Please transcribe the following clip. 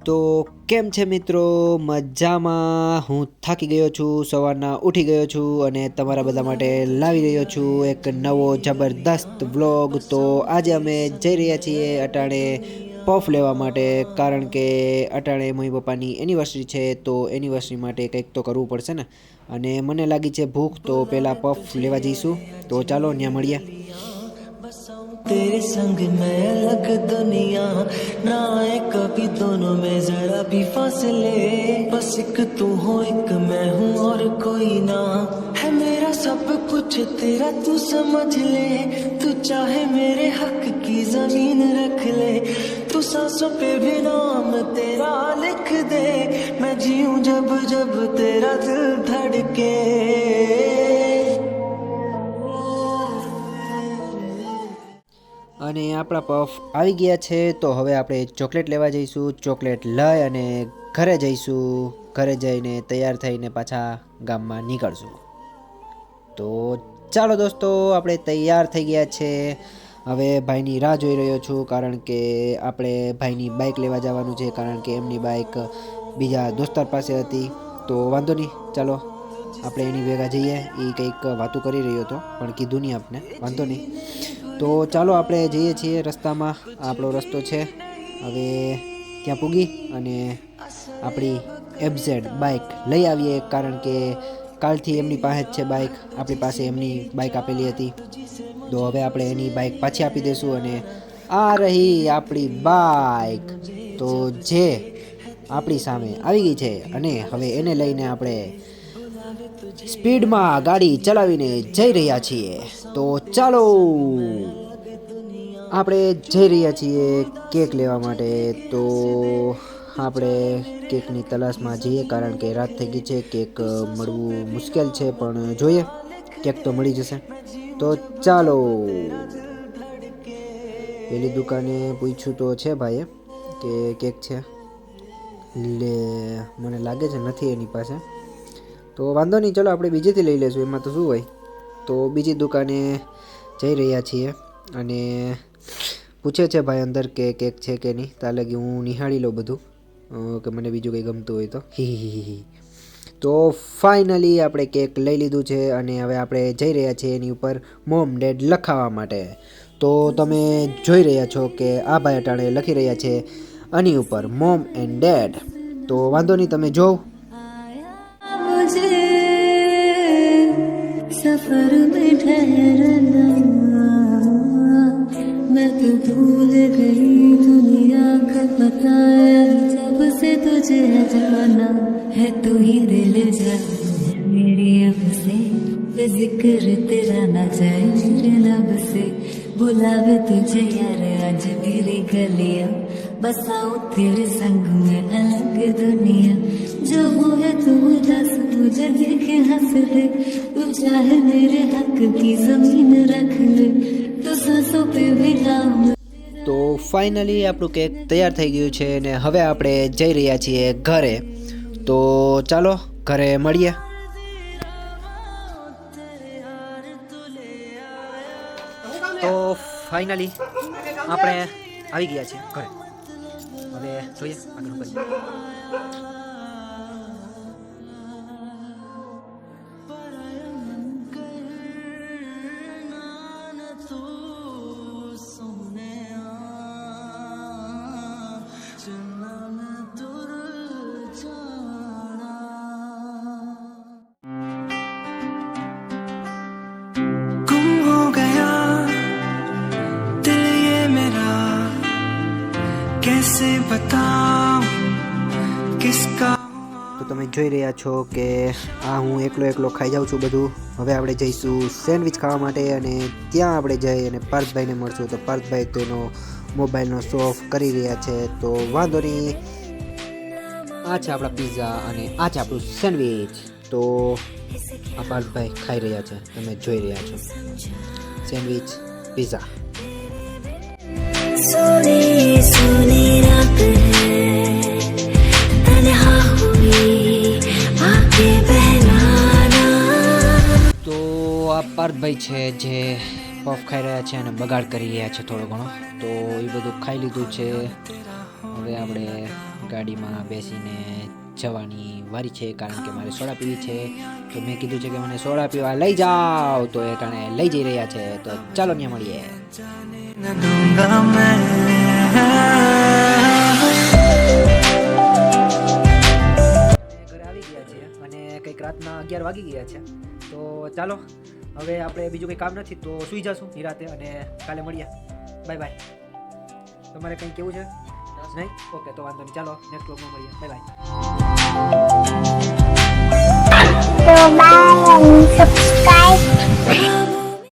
તો કેમ છે મિત્રો? મજામાં? હું થાકી ગયો છું, સવારના ઉઠી ગયો છું અને તમારા બધા માટે લાવી રહ્યો છું એક નવો જબરદસ્ત વ્લોગ. તો આજે અમે જઈ રહ્યા છીએ અટાણે પફ લેવા માટે, કારણ કે અટાણે મમ્મી પપ્પાની એનિવર્સરી છે, તો એનિવર્સરી માટે કંઈક તો કરવું પડશે ને. અને મને લાગી છે ભૂખ, તો પહેલાં પફ લેવા જઈશું. તો ચાલો ત્યાં મળીએ. तेरे संग में अलग दुनिया ना आए कभी दोनों में जरा भी फासले, बस एक तू हो एक मैं हूँ और कोई ना है मेरा सब कुछ तेरा तू समझ ले, तू चाहे मेरे हक की जमीन रख ले, तू सांसों पे भी नाम तेरा लिख दे, मैं जीऊं जब जब तेरा दिल धड़के. અને આપણા પફ આવી ગયા છે, તો હવે આપણે ચોકલેટ લેવા જઈશું. ચોકલેટ લઈ અને ઘરે જઈશું. ઘરે જઈને તૈયાર થઈને પાછા ગામમાં નીકળશું. તો ચાલો દોસ્તો, આપણે તૈયાર થઈ ગયા છે. હવે ભાઈની રાહ જોઈ રહ્યો છું, કારણ કે આપણે ભાઈની બાઇક લેવા જવાનું છે, કારણ કે એમની બાઇક બીજા દોસ્તાર પાસે હતી. તો વાંધો નહીં, ચાલો આપણે એની ભેગા જઈએ. એ કંઈક વાતું કરી રહ્યો હતો, પણ કીધું નહીં આપણે, વાંધો નહીં. તો ચાલો આપણે જઈએ છીએ રસ્તામાં. આપણો રસ્તો છે. હવે ત્યાં પૂગી અને આપણી એફઝેડ બાઇક લઈ આવીએ, કારણ કે કાલથી એમની પાસે જ છે બાઇક. આપણી પાસે એમની બાઇક આપેલી હતી, તો હવે આપણે એની બાઇક પાછી આપી દઈશું. અને આ રહી આપણી બાઇક, તો જે આપણી સામે આવી ગઈ છે. અને હવે એને લઈને આપણે સ્પીડમાં ગાડી ચલાવીને જઈ રહ્યા છીએ. તો ચાલો આપણે જઈ રહ્યા છીએ કેક લેવા માટે. તો આપણે કેકની તલાશમાં જઈએ, કારણ કે રાત થઈ ગઈ છે. કેક મળવું મુશ્કેલ છે, પણ જોઈએ, કેક તો મળી જશે. તો ચાલો, પેલી દુકાને પૂછ્યું તો છે ભાઈએ કે કેક છે, લે મને લાગે છે નથી એની પાસે. તો વાંધો નહીં, ચલો આપણે બીજેથી લઈ લઈશું, એમાં તો શું હોય. તો બીજી દુકાને જઈ રહ્યા છીએ અને પૂછે છે ભાઈ અંદર કે કેક છે કે નહીં. ત્યાં લગી હું નિહાળી લઉં બધું, કે મને બીજું કંઈ ગમતું હોય તો. તો ફાઇનલી આપણે કેક લઈ લીધું છે અને હવે આપણે જઈ રહ્યા છીએ એની ઉપર મોમ ડેડ લખાવવા માટે. તો તમે જોઈ રહ્યા છો કે આ ભાઈ અટાણે લખી રહ્યા છે આની ઉપર મોમ એન્ડ ડેડ. તો વાંધો નહીં, તમે જોવ. सफर में ठहरना, मैं तो भूल गई दुनिया का बताया, जब से तुझे जाना है तू ही दिल जाना मेरी अब से, जिक्र तेरा ना जाए मेरे लब से, बुलावे तुझे यार आज मेरी गलियां, बसाऊं तेरे संग में अलग दुनिया, जो हुए तू उदास मुझे देखे हंस दे, तू चाहे मेरे हक की जमीन रख ले, तो सांसों पे भी नाम. તો ફાઇનલી આપણું કેક તૈયાર થઈ ગયું છે અને હવે આપણે જઈ રહ્યા છીએ ઘરે. તો ચાલો ઘરે મળીએ. તો ફાઇનલી આપણે આવી ગયા છીએ ઘરે. હવે જોઈએ આગળ કરીએ. कैसे बताऊं किसका. તો તમે જોઈ રહ્યા છો કે આ હું એકલો ખાઈ જાઉં છું બધું. હવે આપણે જઈશું સેન્ડવિચ ખાવા માટે અને ત્યાં આપણે જઈ અને પાર્થભાઈને મળશું. તો પાર્થભાઈ તેનો મોબાઈલનો શો ઓફ કરી રહ્યા છે, તો વાંધો નહીં. આ છે આપણા પિઝા અને આ છે આપણું સેન્ડવિચ. તો આ પાર્થભાઈ ખાઈ રહ્યા છે, તમે જોઈ રહ્યા છો. Sandwich, pizza. सोनी सोनी रात है तन्हा हुई आंखें बहलाना. તો આ પાર્થભાઈ છે જે પફ ખાઈ રહ્યા છે અને બગાડ કરી રહ્યા છે થોડો ઘણો. તો એ બધું ખાઈ લીધું છે હવે આપણે ગાડીમાં બેસીને જવાની વારી છે, કારણ કે મારે સોડા પીવી છે. તો મેં કીધું છે કે મને સોડા પીવા લઈ જાઓ, તો એ કારણે લઈ જઈ રહ્યા છે. તો ચાલો ત્યાં મળીએ. न दूंगा मैं ઘરે આવી ગયા છે અને કંઈક રાતના 11 વાગી ગયા છે. તો ચાલો હવે આપણે બીજું કંઈ કામ નથી તો સૂઈ જશું નિરાતે અને કાલે મળીએ. Bye bye. તમારે કંઈ કેવું છે? નહીં? ઓકે, તો વાંધો નહીં. ચાલો નેક્સ્ટ વ્લોગમાં મળીએ. Bye bye. So bye and subscribe.